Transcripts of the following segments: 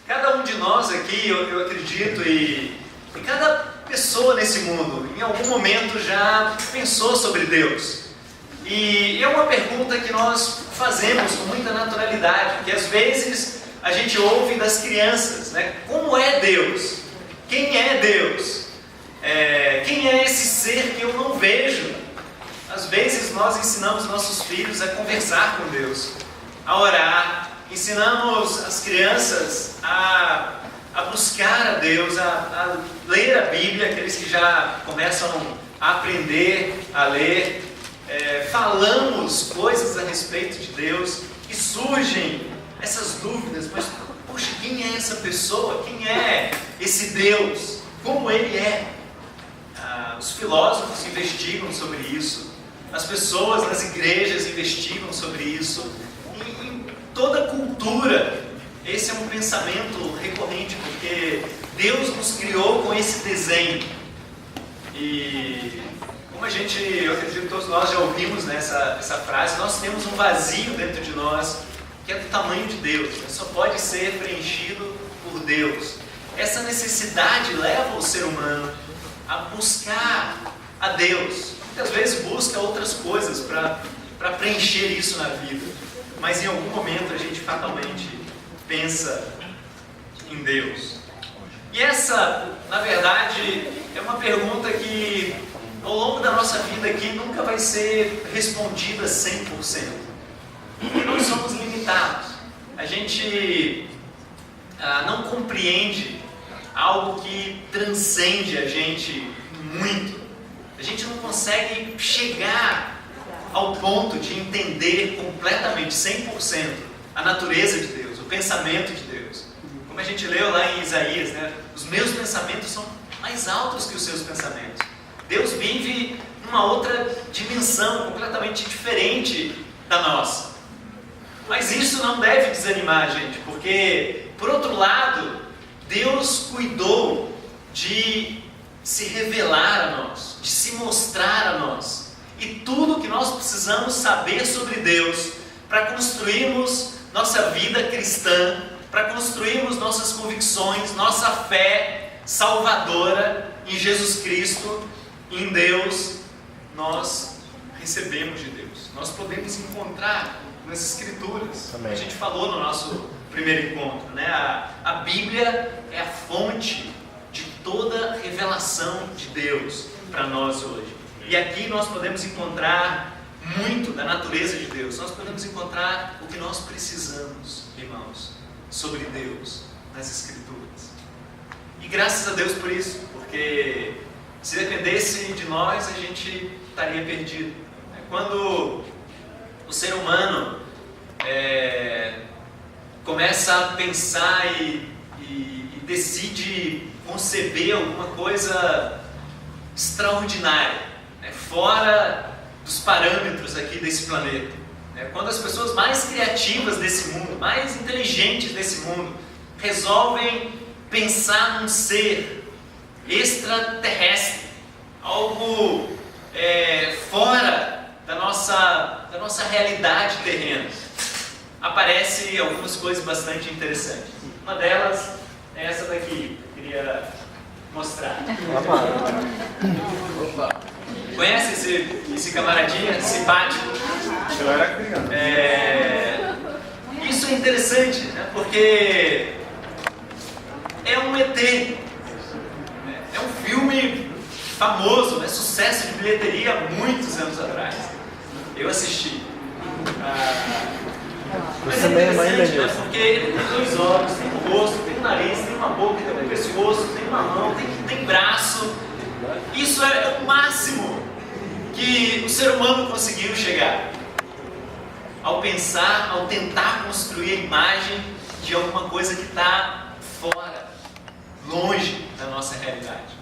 Cada um de nós aqui, eu acredito, e cada pessoa nesse mundo, em algum momento já pensou sobre Deus. E é uma pergunta que nós fazemos com muita naturalidade, porque às vezes a gente ouve das crianças, né? Como é Deus? Quem é Deus? Quem é esse ser que eu não vejo? Às vezes nós ensinamos nossos filhos a conversar com Deus, a orar, ensinamos as crianças a buscar a Deus, a ler a Bíblia, aqueles que já começam a aprender a ler, falamos coisas a respeito de Deus e surgem essas dúvidas, mas puxa, quem é essa pessoa? Quem é esse Deus? Como Ele é? Os filósofos investigam sobre isso, as pessoas nas igrejas investigam sobre isso, em toda a cultura esse é um pensamento recorrente, porque Deus nos criou com esse desenho. E como eu acredito que todos nós já ouvimos, né, essa frase, nós temos um vazio dentro de nós que é do tamanho de Deus, né? Só pode ser preenchido por Deus. Essa necessidade leva o ser humano a buscar a Deus. Muitas vezes busca outras coisas para preencher isso na vida, mas em algum momento a gente fatalmente pensa em Deus. E essa, na verdade, é uma pergunta que ao longo da nossa vida aqui nunca vai ser respondida 100%. Porque nós somos limitados. A gente não compreende algo que transcende a gente muito. A gente não consegue chegar ao ponto de entender completamente, 100%, a natureza de Deus, o pensamento de Deus. Como a gente leu lá em Isaías, né? Os meus pensamentos são mais altos que os seus pensamentos. Deus vive numa outra dimensão, completamente diferente da nossa. Mas isso não deve desanimar a gente, porque, por outro lado, Deus cuidou de se revelar a nós, de se mostrar a nós. E tudo que nós precisamos saber sobre Deus para construirmos nossa vida cristã, para construirmos nossas convicções, nossa fé salvadora em Jesus Cristo, em Deus, nós recebemos de Deus. Nós podemos encontrar nas Escrituras. Amém. A gente falou no nosso primeiro encontro, né? A Bíblia é a fonte de toda revelação de Deus para nós hoje. E aqui nós podemos encontrar muito da natureza de Deus. Nós podemos encontrar o que nós precisamos, irmãos, sobre Deus nas Escrituras. E graças a Deus por isso, porque se dependesse de nós, a gente estaria perdido. Quando o ser humano começa a pensar e decide conceber alguma coisa extraordinária, né, fora dos parâmetros aqui desse planeta, né, quando as pessoas mais criativas desse mundo, mais inteligentes desse mundo, resolvem pensar num ser extraterrestre, algo fora da nossa realidade terrena, aparecem algumas coisas bastante interessantes. Uma delas é essa daqui, que eu queria mostrar. Opa. Conhece esse camaradinha simpático? Eu era criança. Isso é interessante, né? Porque é um ET. É um filme famoso, né? Sucesso de bilheteria há muitos anos atrás. Eu assisti. Mas é interessante, né? Porque ele tem dois olhos, tem um rosto, tem um nariz, tem uma boca, tem um pescoço, tem uma mão, tem braço. Isso é o máximo que o ser humano conseguiu chegar. Ao pensar, ao tentar construir a imagem de alguma coisa que está fora, longe da nossa realidade.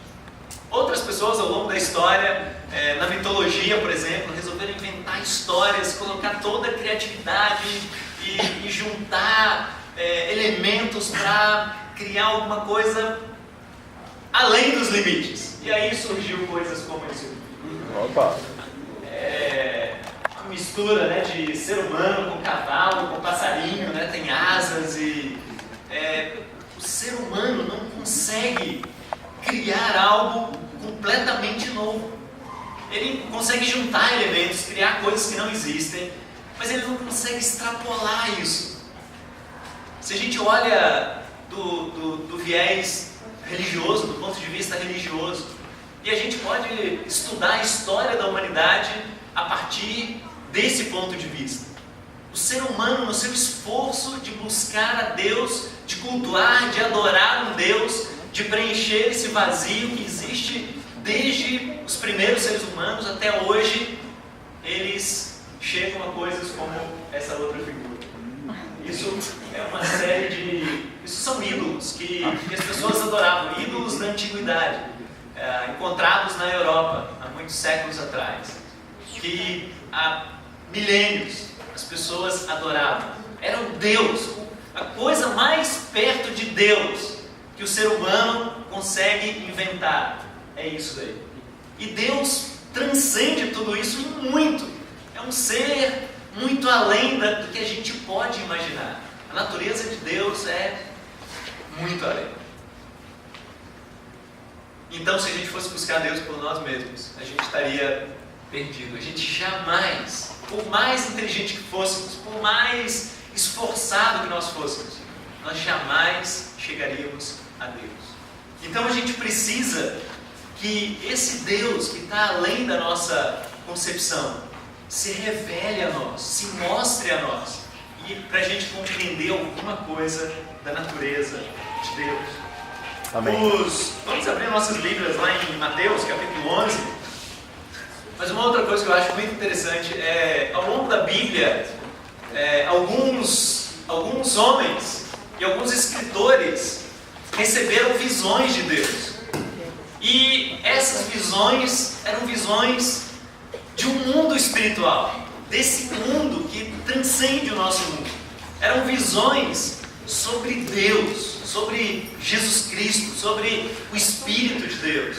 Outras pessoas ao longo da história, na mitologia, por exemplo, resolveram inventar histórias, colocar toda a criatividade e juntar elementos para criar alguma coisa além dos limites. E aí surgiu coisas como isso. Opa! Uma mistura, né, de ser humano com cavalo, com passarinho, né, tem asas e o ser humano não consegue criar algo completamente novo. Ele consegue juntar elementos, criar coisas que não existem, mas ele não consegue extrapolar isso. Se a gente olha do viés religioso, do ponto de vista religioso, e a gente pode estudar a história da humanidade a partir desse ponto de vista. O ser humano, no seu esforço de buscar a Deus, de cultuar, de adorar um Deus, de preencher esse vazio que existe desde os primeiros seres humanos até hoje, eles chegam a coisas como essa outra figura. Isso é uma série de... Isso são ídolos que as pessoas adoravam, ídolos da antiguidade, encontrados na Europa há muitos séculos atrás, que há milênios as pessoas adoravam. Era um Deus, a coisa mais perto de Deus que o ser humano consegue inventar. É isso daí. E Deus transcende tudo isso em muito. É um ser muito além do que a gente pode imaginar. A natureza de Deus é muito além. Então, se a gente fosse buscar Deus por nós mesmos, a gente estaria perdido. A gente jamais, por mais inteligente que fôssemos, por mais esforçado que nós fôssemos, nós jamais chegaríamos a Deus. Então a gente precisa que esse Deus que está além da nossa concepção se revele a nós, se mostre a nós, e para a gente compreender alguma coisa da natureza de Deus. Amém. Vamos abrir nossas Bíblias lá em Mateus, capítulo 11. Mas uma outra coisa que eu acho muito interessante é, ao longo da Bíblia, alguns homens e alguns escritores receberam visões de Deus. E essas visões eram visões de um mundo espiritual, desse mundo que transcende o nosso mundo. Eram visões sobre Deus, sobre Jesus Cristo, sobre o Espírito de Deus.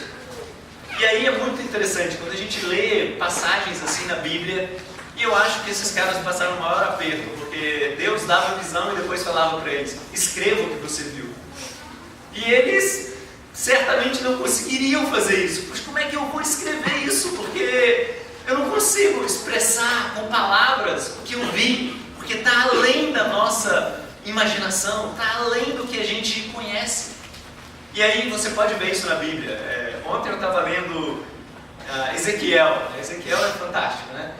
E aí é muito interessante, quando a gente lê passagens assim na Bíblia, e eu acho que esses caras passaram o maior aperto, porque Deus dava a visão e depois falava para eles: escreva o que você viu. E eles certamente não conseguiriam fazer isso. Mas como é que eu vou escrever isso? Porque eu não consigo expressar com palavras o que eu vi, porque está além da nossa imaginação, está além do que a gente conhece. E aí você pode ver isso na Bíblia. Ontem eu estava lendo Ezequiel. Ezequiel é fantástico, né?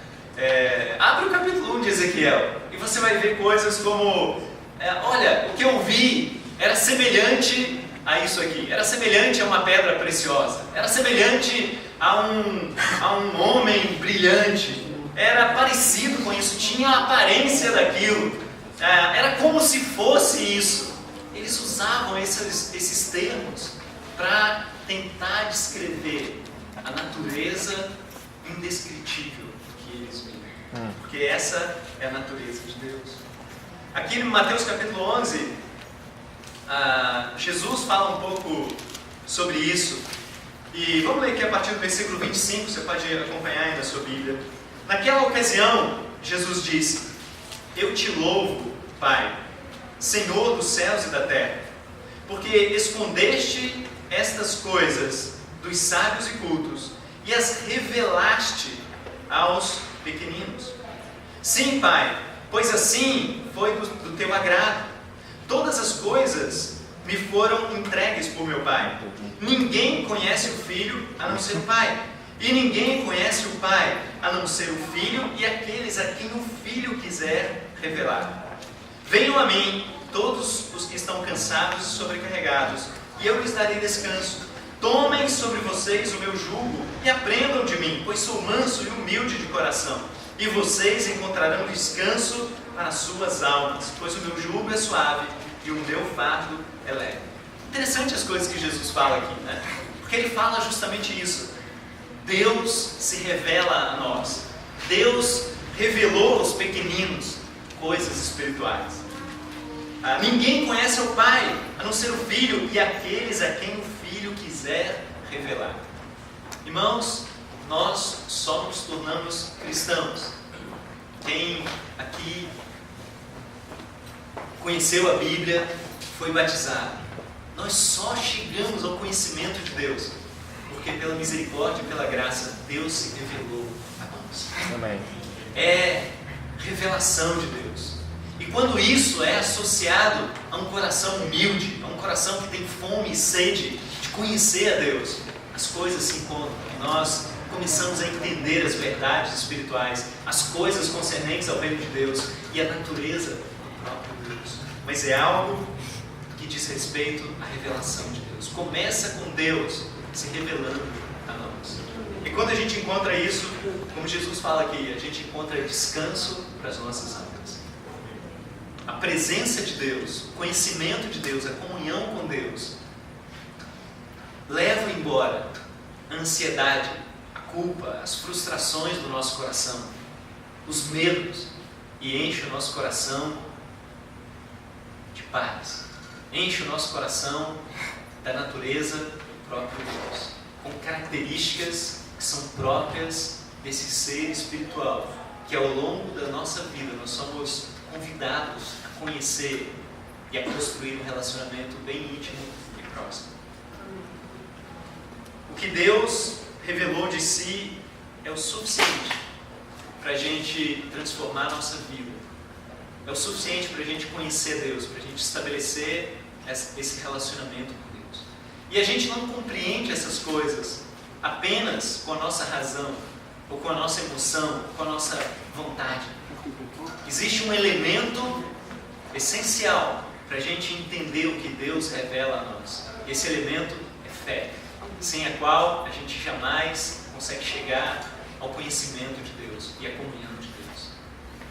Abre o capítulo 1 de Ezequiel e você vai ver coisas como: olha, o que eu vi era semelhante a isso aqui, era semelhante a uma pedra preciosa, era semelhante a um homem brilhante, era parecido com isso, tinha a aparência daquilo, era como se fosse isso. Eles usavam esses termos para tentar descrever a natureza indescritível que eles viram, porque essa é a natureza de Deus. Aqui no Mateus capítulo 11, Jesus fala um pouco sobre isso. E vamos ler aqui a partir do versículo 25, você pode acompanhar aí na sua Bíblia. Naquela ocasião, Jesus disse: eu te louvo, Pai, Senhor dos céus e da terra, porque escondeste estas coisas dos sábios e cultos e as revelaste aos pequeninos. Sim, Pai, pois assim foi do teu agrado. Todas as coisas me foram entregues por meu Pai. Ninguém conhece o Filho a não ser o Pai, e ninguém conhece o Pai a não ser o Filho e aqueles a quem o Filho quiser revelar. Venham a mim todos os que estão cansados e sobrecarregados, e eu lhes darei descanso. Tomem sobre vocês o meu jugo e aprendam de mim, pois sou manso e humilde de coração, e vocês encontrarão descanso para as suas almas, pois o meu jugo é suave e o meu fardo é leve. Interessante as coisas que Jesus fala aqui, né? Porque ele fala justamente isso. Deus se revela a nós. Deus revelou aos pequeninos coisas espirituais. Ninguém conhece o Pai a não ser o Filho e aqueles a quem o Filho quiser revelar. Irmãos, nós só nos tornamos cristãos. Quem aqui conheceu a Bíblia, foi batizado. Nós só chegamos ao conhecimento de Deus porque pela misericórdia e pela graça Deus se revelou a nós. Amém. É revelação de Deus. E quando isso é associado a um coração humilde, a um coração que tem fome e sede de conhecer a Deus, as coisas se encontram e nós começamos a entender as verdades espirituais, as coisas concernentes ao reino de Deus e a natureza do próprio Deus. Mas é algo que diz respeito à revelação de Deus. Começa com Deus se revelando a nós. E quando a gente encontra isso, como Jesus fala aqui, a gente encontra descanso para as nossas almas. A presença de Deus, o conhecimento de Deus, a comunhão com Deus, leva embora a ansiedade, a culpa, as frustrações do nosso coração, os medos, e enche o nosso coração de paz. Enche o nosso coração da natureza do próprio Deus, com características que são próprias desse ser espiritual, que ao longo da nossa vida nós somos convidados a conhecer e a construir um relacionamento bem íntimo e próximo. O que Deus revelou de si é o suficiente para a gente transformar a nossa vida. É o suficiente para a gente conhecer Deus, para a gente estabelecer esse relacionamento com Deus. E a gente não compreende essas coisas apenas com a nossa razão, ou com a nossa emoção, ou com a nossa vontade. Existe um elemento essencial para a gente entender o que Deus revela a nós. E esse elemento é fé, sem a qual a gente jamais consegue chegar ao conhecimento de Deus e à comunhão de Deus.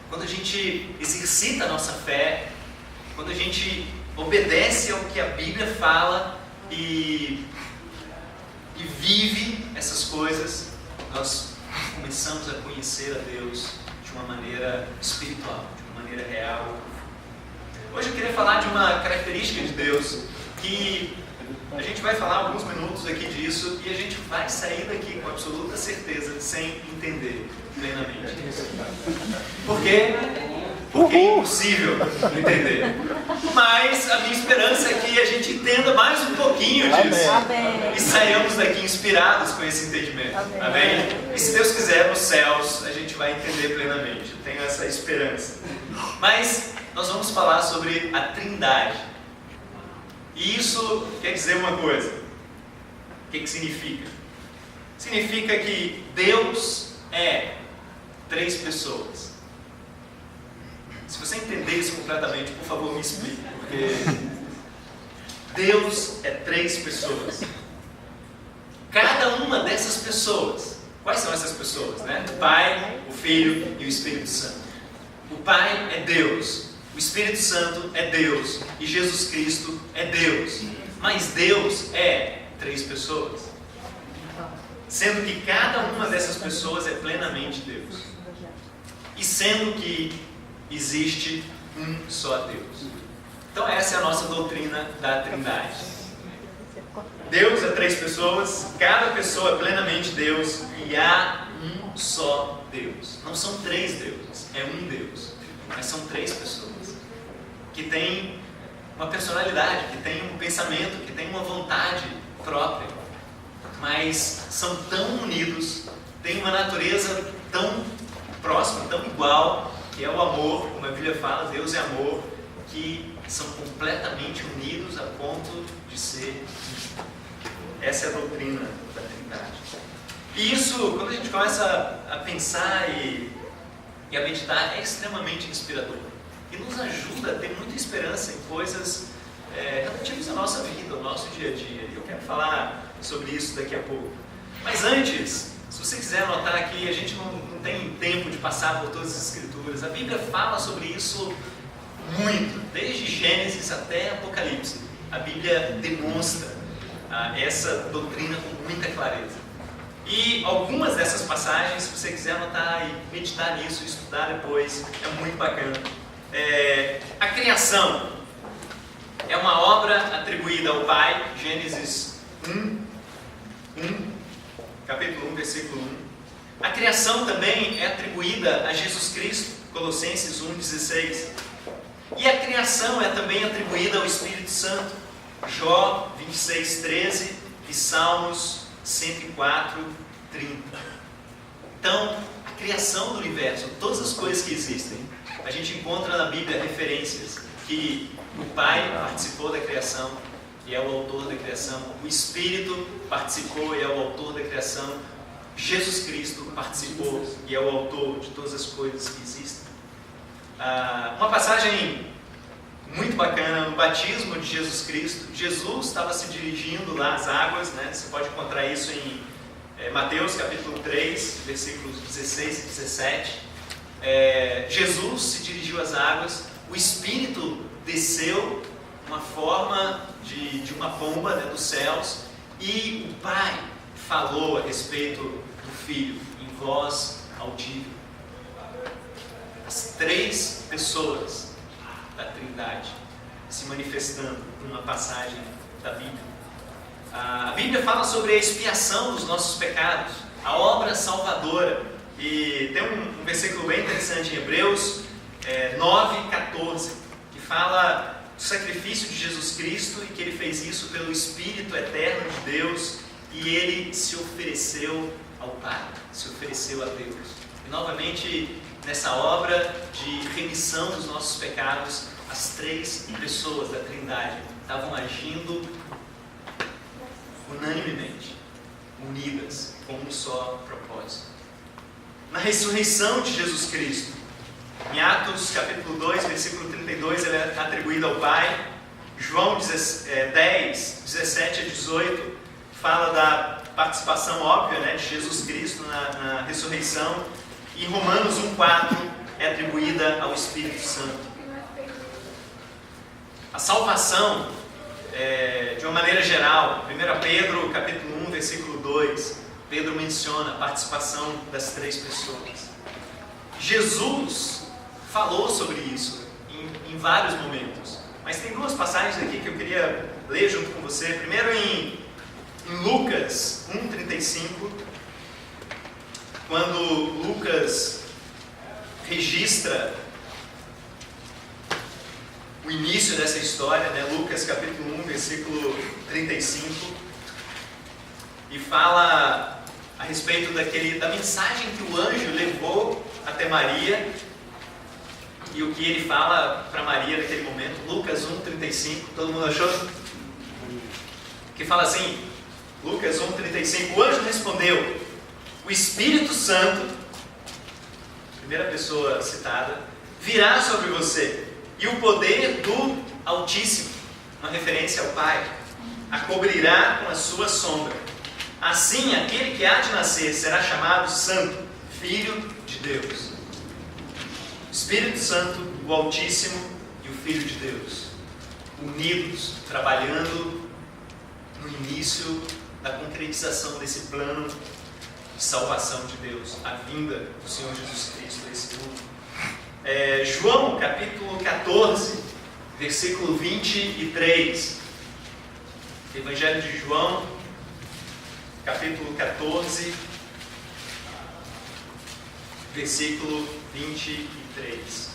Quando a gente exercita a nossa fé, quando a gente obedece ao que a Bíblia fala e vive essas coisas, nós começamos a conhecer a Deus de uma maneira espiritual, de uma maneira real. Hoje eu queria falar de uma característica de Deus que a gente vai falar alguns minutos aqui disso e a gente vai sair daqui com absoluta certeza sem entender plenamente. Por quê? Porque é impossível entender. Mas a minha esperança é que a gente entenda mais um pouquinho disso. Amém. E saiamos daqui inspirados com esse entendimento. Amém? E se Deus quiser, nos céus a gente vai entender plenamente. Eu tenho essa esperança. Mas nós vamos falar sobre a Trindade. E isso quer dizer uma coisa. O que significa? Significa que Deus é 3 pessoas. Se você entender isso completamente, por favor, me explique. Porque Deus é 3 pessoas. Cada uma dessas pessoas, quais são essas pessoas? Né? O Pai, o Filho e o Espírito Santo. O Pai é Deus, o Espírito Santo é Deus e Jesus Cristo é Deus. Mas Deus é 3 pessoas. Sendo que cada uma dessas pessoas é plenamente Deus. E sendo que existe um só Deus. Então essa é a nossa doutrina da Trindade. Deus é 3 pessoas, cada pessoa é plenamente Deus e há um só Deus. Não são 3 deuses, é um Deus. Mas são 3 pessoas que têm uma personalidade, que têm um pensamento, que têm uma vontade própria. Mas são tão unidos, têm uma natureza tão próxima, tão igual, que é o amor, como a Bíblia fala, Deus é amor, que são completamente unidos a ponto de ser um. Essa é a doutrina da Trindade. E isso, quando a gente começa a pensar e a meditar, é extremamente inspirador. E nos ajuda a ter muita esperança em coisas relativas à nossa vida, ao nosso dia a dia. E eu quero falar sobre isso daqui a pouco. Mas antes, se você quiser anotar aqui, a gente não tem tempo de passar por todas as Escrituras. A Bíblia fala sobre isso muito, desde Gênesis até Apocalipse. A Bíblia demonstra essa doutrina com muita clareza. E algumas dessas passagens, se você quiser anotar e meditar nisso, estudar depois, é muito bacana. A criação é uma obra atribuída ao Pai, Gênesis 1, capítulo 1, versículo 1. A criação também é atribuída a Jesus Cristo, Colossenses 1,16. E a criação é também atribuída ao Espírito Santo. Jó 26:13 e Salmos 104:30. Então, a criação do universo, todas as coisas que existem, a gente encontra na Bíblia referências que o Pai participou da criação e é o autor da criação, o Espírito participou e é o autor da criação, Jesus Cristo participou e é o autor de todas as coisas que existem. Uma passagem muito bacana no batismo de Jesus Cristo. Jesus estava se dirigindo lá às águas, né? Você pode encontrar isso em Mateus capítulo 3, versículos 16 e 17. Jesus se dirigiu às águas, o Espírito desceu uma forma de uma pomba, né, dos céus, e o Pai falou a respeito do Filho em voz audível. As três pessoas da Trindade se manifestando numa passagem da Bíblia. A Bíblia fala sobre a expiação dos nossos pecados, a obra salvadora. E tem um versículo bem interessante em Hebreus 9:14, que fala do sacrifício de Jesus Cristo e que Ele fez isso pelo Espírito eterno de Deus e Ele se ofereceu ao Pai, se ofereceu a Deus. E novamente, nessa obra de remissão dos nossos pecados, as três pessoas da Trindade estavam agindo unanimemente, unidas, com um só propósito. Na ressurreição de Jesus Cristo, em Atos capítulo 2, versículo 32, ele é atribuído ao Pai. João 10, 17 a 18, fala da participação óbvia, né, de Jesus Cristo na ressurreição. E em Romanos 1:4 é atribuída ao Espírito Santo. A salvação, de uma maneira geral, 1 Pedro capítulo 1, versículo 2, Pedro menciona a participação das três pessoas. Jesus falou sobre isso em vários momentos, mas tem duas passagens aqui que eu queria ler junto com você. Primeiro em Lucas 1:35, quando Lucas registra o início dessa história, né? Lucas capítulo 1, versículo 35, e fala a respeito da mensagem que o anjo levou até Maria, e o que ele fala para Maria naquele momento. Lucas 1:35, todo mundo achou? Que fala assim, Lucas 1:35, o anjo respondeu: o Espírito Santo, primeira pessoa citada, virá sobre você, e o poder do Altíssimo, uma referência ao Pai, a cobrirá com a sua sombra. Assim, aquele que há de nascer será chamado Santo, Filho de Deus. O Espírito Santo, o Altíssimo e o Filho de Deus, unidos, trabalhando no início da concretização desse plano de salvação de Deus, a vinda do Senhor Jesus Cristo a esse mundo. João capítulo 14, versículo 23. Evangelho de João, capítulo 14, versículo 23.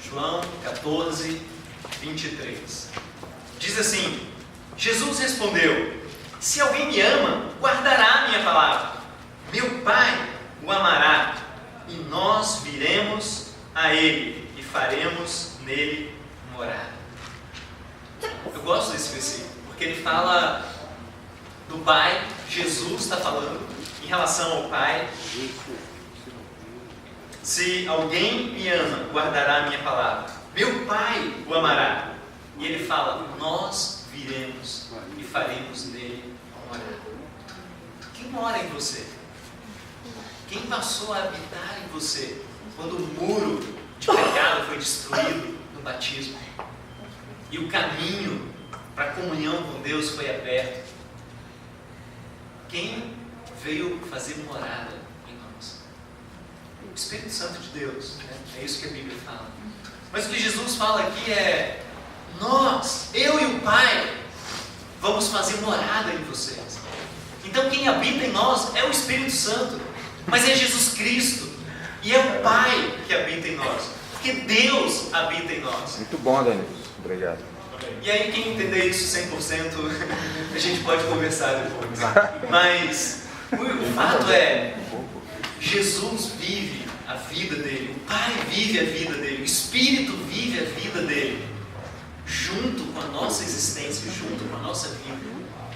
João 14, 23. Diz assim: Jesus respondeu: se alguém me ama, guardará a minha palavra. Meu Pai o amará, e nós viremos a Ele e faremos nele morada. Eu gosto desse versículo, porque ele fala do Pai. Jesus está falando em relação ao Pai. Se alguém me ama, guardará a minha palavra. Meu Pai o amará. E ele fala: nós viremos e faremos nele morada. Quem mora em você? Quem passou a habitar em você quando o muro de pecado foi destruído no batismo? E o caminho para a comunhão com Deus foi aberto. Quem veio fazer morada em nós? O Espírito Santo de Deus, né? É isso que a Bíblia fala. Mas o que Jesus fala aqui é: nós, eu e o Pai, vamos fazer morada em vocês. Então quem habita em nós é o Espírito Santo. mas é Jesus Cristo. E é o Pai que habita em nós. Porque Deus habita em nós. Muito bom, Danilo. Obrigado. E aí, quem entender isso 100%, a gente pode conversar depois. Mas o fato é, Jesus vive a vida dele, o Pai vive a vida dele, o Espírito vive a vida dele, junto com a nossa existência, junto com a nossa vida.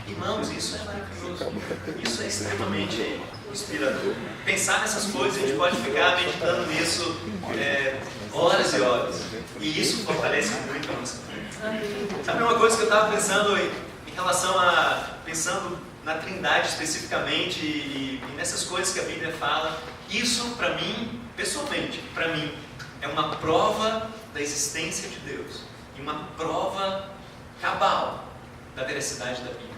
Irmãos, isso é maravilhoso. Isso é extremamente inspirador. Pensar nessas coisas, a gente pode ficar meditando nisso horas e horas. E isso fortalece muito a nossa vida. Sabe uma coisa que eu estava pensando em relação pensando na Trindade especificamente e nessas coisas que a Bíblia fala? Isso, para mim, pessoalmente, para mim, é uma prova da existência de Deus. E uma prova cabal da veracidade da Bíblia.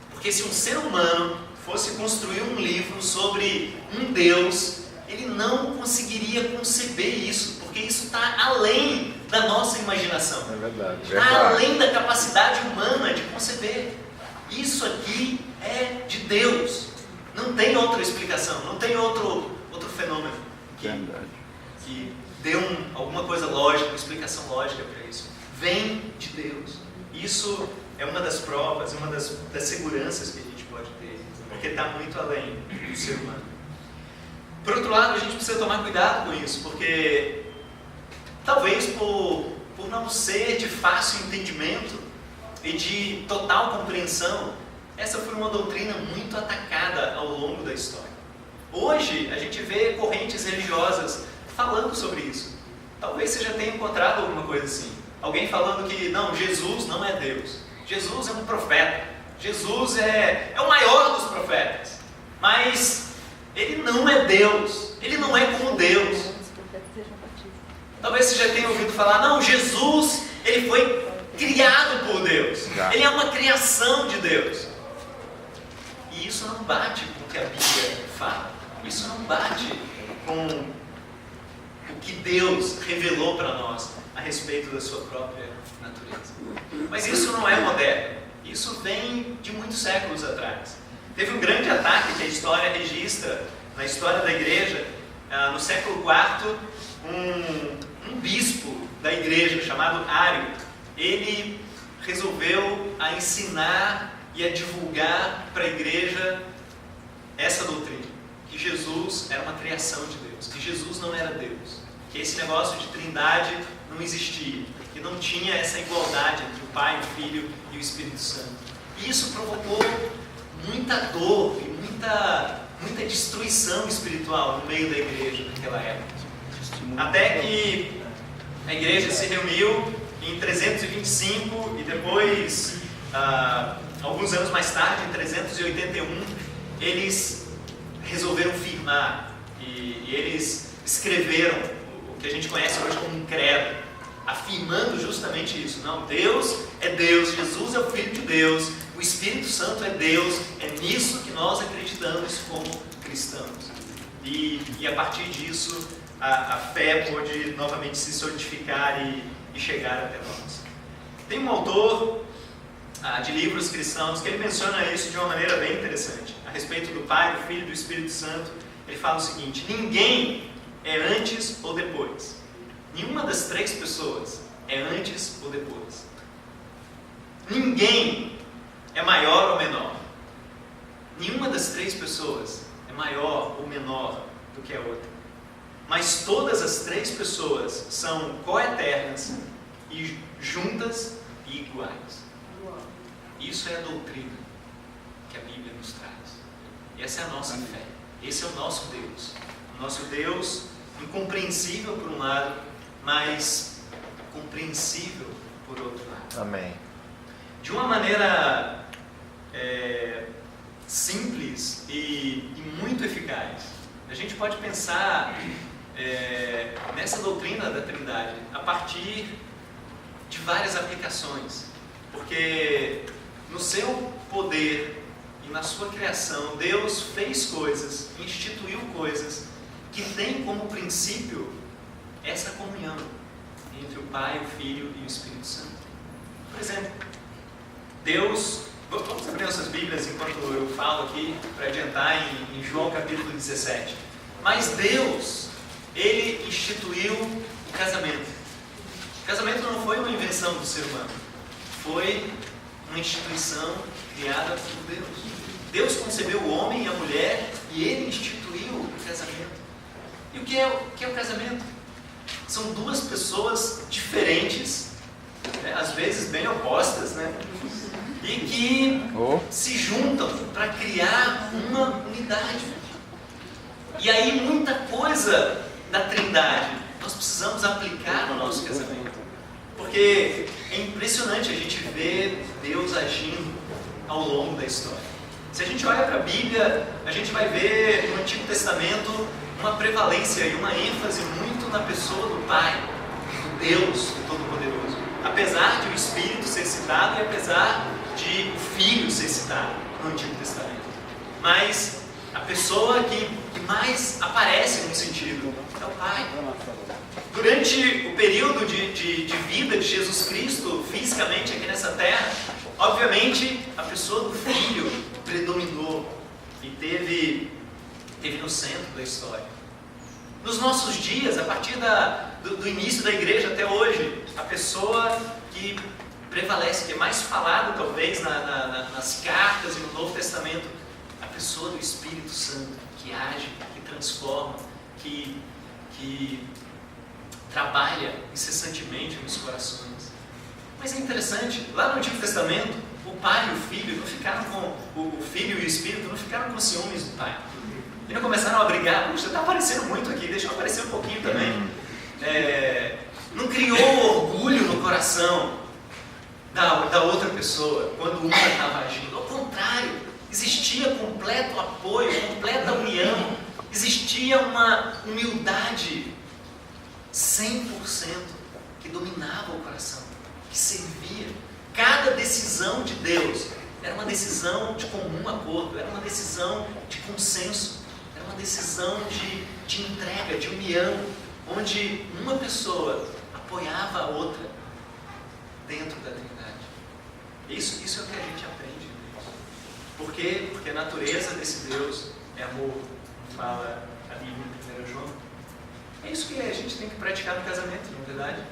Porque se um ser humano fosse construir um livro sobre um Deus, ele não conseguiria conceber isso, porque isso está além da nossa imaginação. É verdade. Está além da capacidade humana de conceber. Isso aqui é de Deus. Não tem outra explicação, não tem outro fenômeno que dê alguma coisa lógica, uma explicação lógica para isso. Vem de Deus. Isso é uma das provas, uma das seguranças que a gente pode ter, porque está muito além do ser humano. Por outro lado, a gente precisa tomar cuidado com isso, porque talvez por não ser de fácil entendimento e de total compreensão, essa foi uma doutrina muito atacada ao longo da história. Hoje, a gente vê correntes religiosas falando sobre isso. Talvez você já tenha encontrado alguma coisa assim. Alguém falando que, não, Jesus não é Deus. Jesus é um profeta. Jesus é o maior dos profetas. Mas ele não é Deus. Ele não é como Deus. Talvez você já tenha ouvido falar, não, Jesus, ele foi criado por Deus. Ele é uma criação de Deus. E isso não bate com o que a Bíblia fala. Isso não bate com o que Deus revelou para nós a respeito da sua própria natureza. Mas isso não é moderno. Isso vem de muitos séculos atrás. Teve um grande ataque que a história registra, na história da igreja, no século IV, um bispo da igreja chamado Ário, ele resolveu ensinar e a divulgar para a igreja essa doutrina, que Jesus era uma criação de Deus, que Jesus não era Deus, que esse negócio de trindade não existia, que não tinha essa igualdade entre o Pai, o Filho e o Espírito Santo. E isso provocou muita dor e muita destruição espiritual no meio da igreja naquela época. Até que a igreja se reuniu em 325 e depois, alguns anos mais tarde, em 381, eles resolveram firmar e eles escreveram o que a gente conhece hoje como um credo, afirmando justamente isso. Não, Deus é Deus, Jesus é o Filho de Deus, o Espírito Santo é Deus, é nisso que nós acreditamos como cristãos. E a partir disso, a fé pôde novamente se solidificar e chegar até nós. Tem um autor de livros cristãos que ele menciona isso de uma maneira bem interessante, a respeito do Pai, do Filho e do Espírito Santo. Ele fala o seguinte: ninguém é antes ou depois. Nenhuma das três pessoas é antes ou depois. Ninguém é maior ou menor. Nenhuma das três pessoas é maior ou menor do que a outra. Mas todas as três pessoas são coeternas e juntas e iguais. Isso é a doutrina que a Bíblia nos traz. Essa é a nossa fé. Esse é o nosso Deus. O nosso Deus incompreensível por um lado, mas compreensível por outro lado. Amém. De uma maneira simples e muito eficaz, a gente pode pensar nessa doutrina da Trindade a partir de várias aplicações, porque no seu poder e na sua criação, Deus fez coisas, instituiu coisas que têm como princípio essa comunhão entre o Pai, o Filho e o Espírito Santo. Por exemplo, Deus Vamos abrir nossas Bíblias enquanto eu falo aqui, para adiantar em João capítulo 17. Mas Deus, Ele instituiu o casamento. O casamento não foi uma invenção do ser humano, foi uma instituição criada por Deus. Deus concebeu o homem e a mulher e Ele instituiu o casamento. E o que é o casamento? São duas pessoas diferentes, né, às vezes bem opostas, né, e que se juntam para criar uma unidade. E aí muita coisa da Trindade nós precisamos aplicar no nosso casamento. Porque é impressionante a gente ver Deus agindo ao longo da história. Se a gente olha para a Bíblia, a gente vai ver no Antigo Testamento uma prevalência e uma ênfase muito na pessoa do Pai, do Deus Todo-Poderoso. Apesar de o Espírito ser citado e apesar de o Filho ser citado no Antigo Testamento. Mas a pessoa que mais aparece no sentido é o Pai. Durante o período de vida de Jesus Cristo, fisicamente aqui nessa terra, obviamente a pessoa do Filho predominou e teve no centro da história. Nos nossos dias, a partir do início da igreja até hoje, a pessoa que prevalece, que é mais falada talvez nas cartas e no Novo Testamento, a pessoa do Espírito Santo, que age, que transforma, que trabalha incessantemente nos corações. Mas é interessante, lá no Antigo Testamento, o pai e o filho não ficaram o filho e o Espírito não ficaram com ciúmes do pai. E não começaram a brigar. Puxa, está aparecendo muito aqui, deixa eu aparecer um pouquinho também. Não criou orgulho no coração da outra pessoa quando uma estava agindo. Ao contrário, existia completo apoio, completa união, existia uma humildade 100% que dominava o coração, que servia. Cada decisão de Deus era uma decisão de comum acordo, era uma decisão de consenso, era uma decisão de entrega, de união, onde uma pessoa apoiava a outra dentro da Trindade. Isso é o que a gente aprende. Por quê? Porque a natureza desse Deus é amor, fala a Bíblia em 1 João. É isso que a gente tem que praticar no casamento, não é verdade?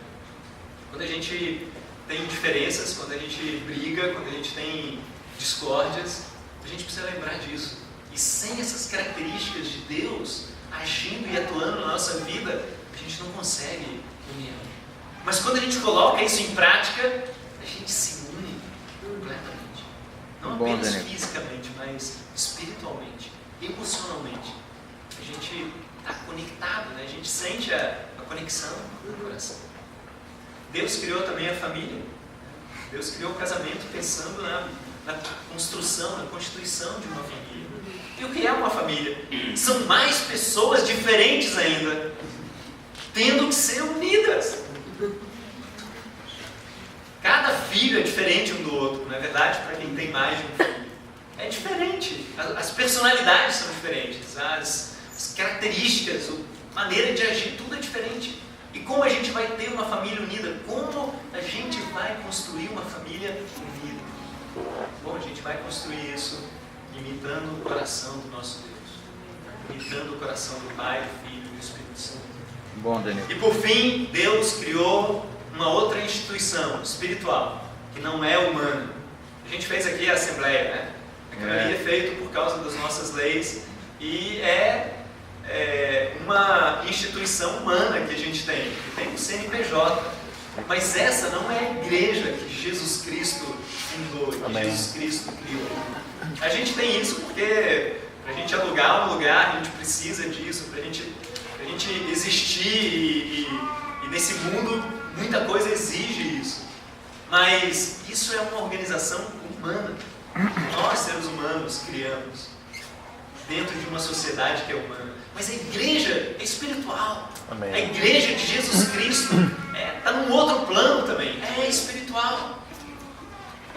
Quando a gente tem diferenças, quando a gente briga, quando a gente tem discórdias, a gente precisa lembrar disso. E sem essas características de Deus agindo e atuando na nossa vida, a gente não consegue união. Mas quando a gente coloca isso em prática, a gente se une completamente. Não apenas fisicamente, mas espiritualmente, emocionalmente. A gente está conectado, né? A gente sente a conexão no coração. Deus criou também a família. Deus criou o casamento pensando na construção, na constituição de uma família. E o que é uma família? São mais pessoas diferentes ainda, tendo que ser unidas. Cada filho é diferente um do outro, não é verdade? Para quem tem mais de um filho. É diferente. As personalidades são diferentes, as características, a maneira de agir, tudo é diferente. E como a gente vai ter uma família unida? Como a gente vai construir uma família unida? Bom, a gente vai construir isso imitando o coração do nosso Deus. Imitando o coração do Pai, do Filho e do Espírito Santo. Bom, Daniel. E por fim, Deus criou uma outra instituição espiritual, que não é humana. A gente fez aqui a Assembleia, né? Aquilo ali é feito por causa das nossas leis e é uma instituição humana que a gente tem o CNPJ, mas essa não é a igreja que Jesus Cristo fundou, que Jesus Cristo criou. A gente tem isso porque para a gente alugar um lugar, a gente precisa disso, para a gente existir e nesse mundo muita coisa exige isso. Mas isso é uma organização humana. Nós, seres humanos, criamos dentro de uma sociedade que é humana. Mas a igreja é espiritual. Amém. A igreja de Jesus Cristo está num outro plano também. É espiritual.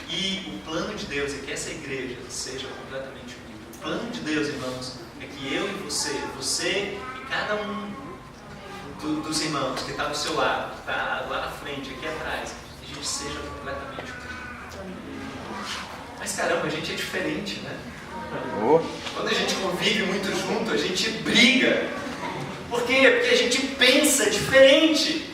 E o plano de Deus é que essa igreja seja completamente unida. O plano de Deus, irmãos, é que eu e você e cada um dos irmãos que está do seu lado, que está lá na frente, aqui atrás, que a gente seja completamente unido. Mas caramba, a gente é diferente, né? Oh. Quando a gente convive muito junto, a gente briga. Por quê? Porque a gente pensa diferente.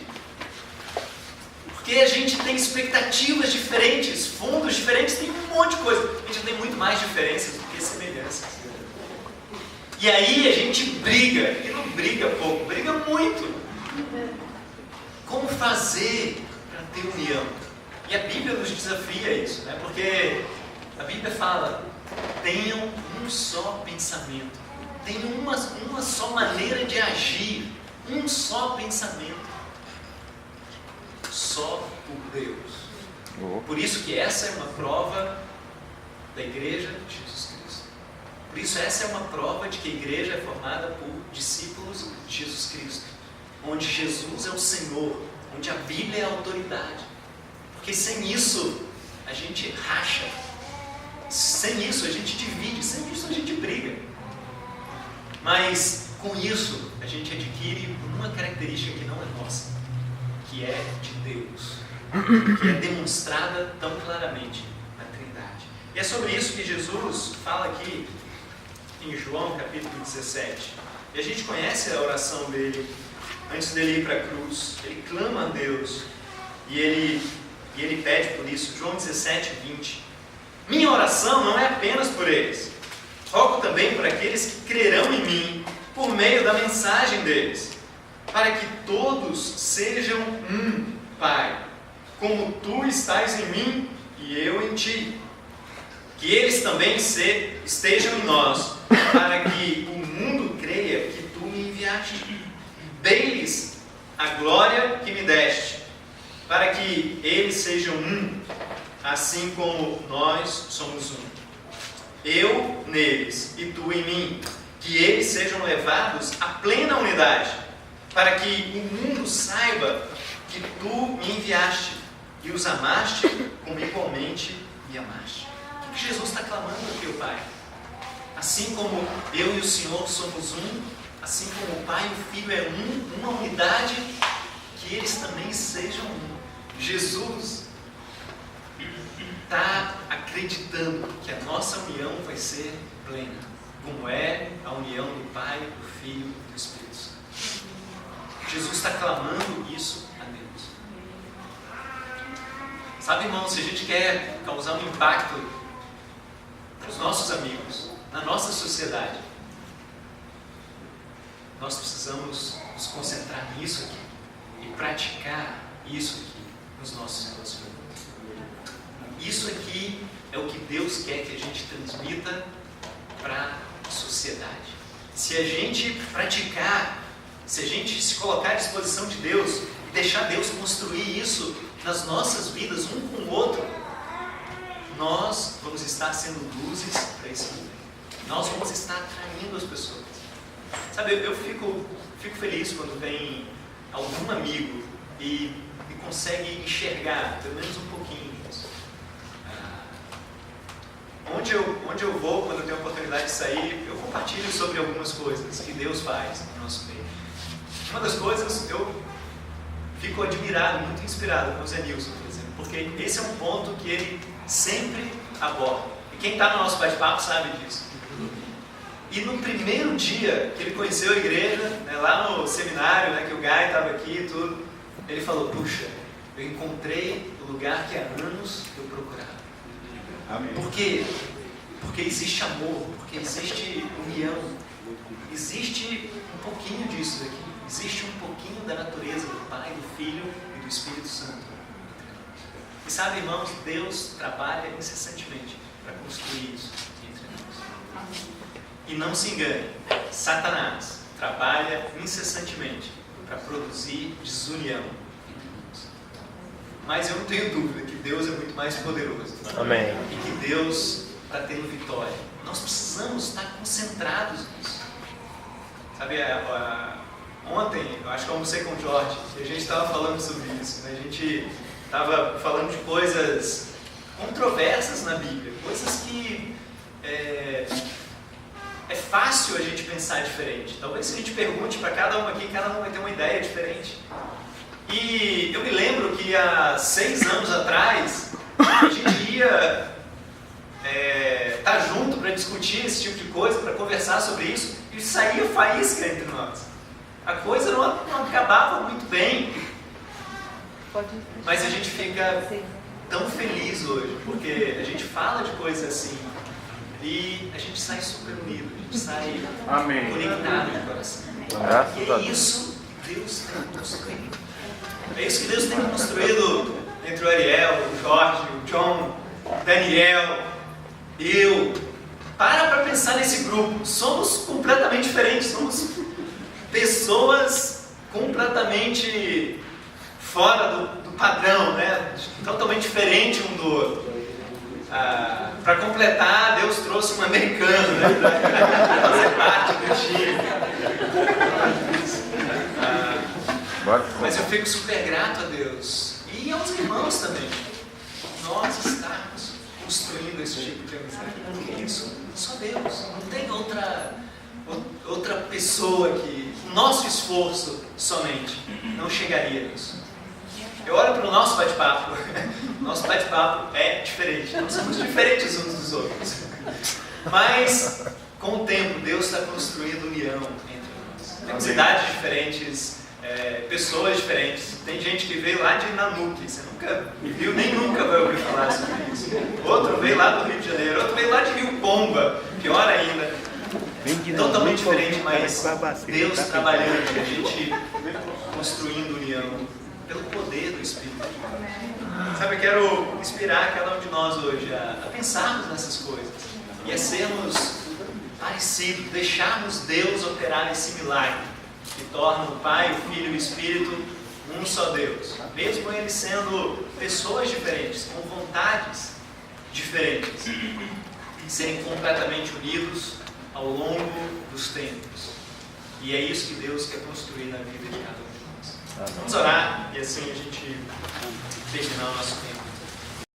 Porque a gente tem expectativas diferentes, fundos diferentes, tem um monte de coisa. A gente tem muito mais diferenças do que semelhanças. E aí a gente briga, e não briga pouco, briga muito. Como fazer para ter união? E a Bíblia nos desafia isso, né? Porque a Bíblia fala, tenham um só pensamento, tenham uma só maneira de agir, um só pensamento, só por Deus. Por isso que essa é uma prova da igreja de Jesus Cristo. Por isso essa é uma prova de que a igreja é formada por discípulos de Jesus Cristo, onde Jesus é o Senhor, onde a Bíblia é a autoridade. Porque sem isso a gente racha, sem isso a gente divide, sem isso a gente briga. Mas com isso a gente adquire uma característica que não é nossa, que é de Deus, que é demonstrada tão claramente na Trindade. E é sobre isso que Jesus fala aqui em João capítulo 17. E a gente conhece a oração dele antes dele ir para a cruz. Ele clama a Deus e ele pede por isso. João 17, 20. Minha oração não é apenas por eles. Rogo também por aqueles que crerão em mim por meio da mensagem deles, para que todos sejam um, Pai, como tu estás em mim e eu em ti. Que eles também estejam em nós, para que o mundo creia que tu me enviaste. Dei-lhes a glória que me deste, para que eles sejam um, assim como nós somos um. Eu neles e tu em mim, que eles sejam levados à plena unidade, para que o mundo saiba que tu me enviaste e os amaste como igualmente me amaste. O que Jesus está clamando aqui, o Pai? Assim como eu e o Senhor somos um, assim como o Pai e o Filho é um, uma unidade, que eles também sejam um. Jesus está acreditando que a nossa união vai ser plena, como é a união do Pai, do Filho e do Espírito Santo. Jesus está clamando isso a Deus. Sabe, irmão, se a gente quer causar um impacto para os nossos amigos, na nossa sociedade, nós precisamos nos concentrar nisso aqui e praticar isso aqui nos nossos relacionamentos. Isso aqui é o que Deus quer que a gente transmita para a sociedade. Se a gente praticar, se a gente se colocar à disposição de Deus e deixar Deus construir isso nas nossas vidas, um com o outro, nós vamos estar sendo luzes para esse mundo. Nós vamos estar atraindo as pessoas. Sabe, eu fico feliz quando vem algum amigo e consegue enxergar, pelo menos um pouquinho disso. Onde eu vou, quando eu tenho a oportunidade de sair, eu compartilho sobre algumas coisas que Deus faz no nosso meio. Uma das coisas, eu fico admirado, muito inspirado com o Zé Nilson, por exemplo, porque esse é um ponto que ele sempre aborda. E quem está no nosso bate-papo sabe disso. E no primeiro dia que ele conheceu a igreja, né, lá no seminário, né, que o Gai estava aqui e tudo, ele falou, puxa, eu encontrei o lugar que há anos eu procurava. Amém. Por quê? Porque existe amor, porque existe união, existe um pouquinho disso aqui, existe um pouquinho da natureza do Pai, do Filho e do Espírito Santo. E sabe, irmãos, Deus trabalha incessantemente para construir isso entre nós. E não se engane, Satanás trabalha incessantemente para produzir desunião. Mas eu não tenho dúvida que Deus é muito mais poderoso. Amém. E que Deus está tendo vitória. Nós precisamos estar concentrados nisso. Sabe, ontem, eu acho que eu almocei com o Jorge, e a gente estava falando sobre isso. Né? A gente estava falando de coisas controversas na Bíblia, coisas que é fácil a gente pensar diferente. Talvez se a gente pergunte para cada um aqui, cada um vai ter uma ideia diferente. E eu me lembro que há 6 anos atrás, a gente ia estar junto para discutir esse tipo de coisa, para conversar sobre isso, e saía faísca entre nós. A coisa não acabava muito bem, mas a gente fica tão feliz hoje, porque a gente fala de coisas assim, e a gente sai super unido, a gente sai conectado de coração. E é isso que Deus tem construído. É isso que Deus tem construído entre o Ariel, o Jorge, o John, o Daniel, eu. Para pensar nesse grupo. Somos completamente diferentes, somos pessoas completamente fora do padrão, né? Totalmente diferente um do outro. Para completar, Deus trouxe um americano, né? Para fazer parte do time. Mas eu fico super grato a Deus e aos irmãos também. Nós estamos construindo esse tipo de amizade. Porque é isso, só Deus. Não tem outra pessoa que o nosso esforço somente não chegaria nisso. Eu olho para o nosso bate-papo. Nosso bate-papo é diferente. Nós somos diferentes uns dos outros. Mas, com o tempo, Deus está construindo união entre nós. Temos idades diferentes, pessoas diferentes. Tem gente que veio lá de Nanuque. Você nunca viu, nem nunca vai ouvir falar sobre isso. Outro veio lá do Rio de Janeiro. Outro veio lá de Rio Pomba. Pior ainda. Totalmente diferente, mas Deus trabalhando e a gente construindo união pelo poder do Espírito. Sabe, eu quero inspirar cada um de nós hoje a pensarmos nessas coisas e a sermos parecidos, deixarmos Deus operar esse milagre que torna o Pai, o Filho e o Espírito um só Deus, mesmo eles sendo pessoas diferentes, com vontades diferentes, serem completamente unidos ao longo dos tempos. E é isso que Deus quer construir na vida de cada um de nós. Vamos orar e assim a gente terminar o nosso tempo.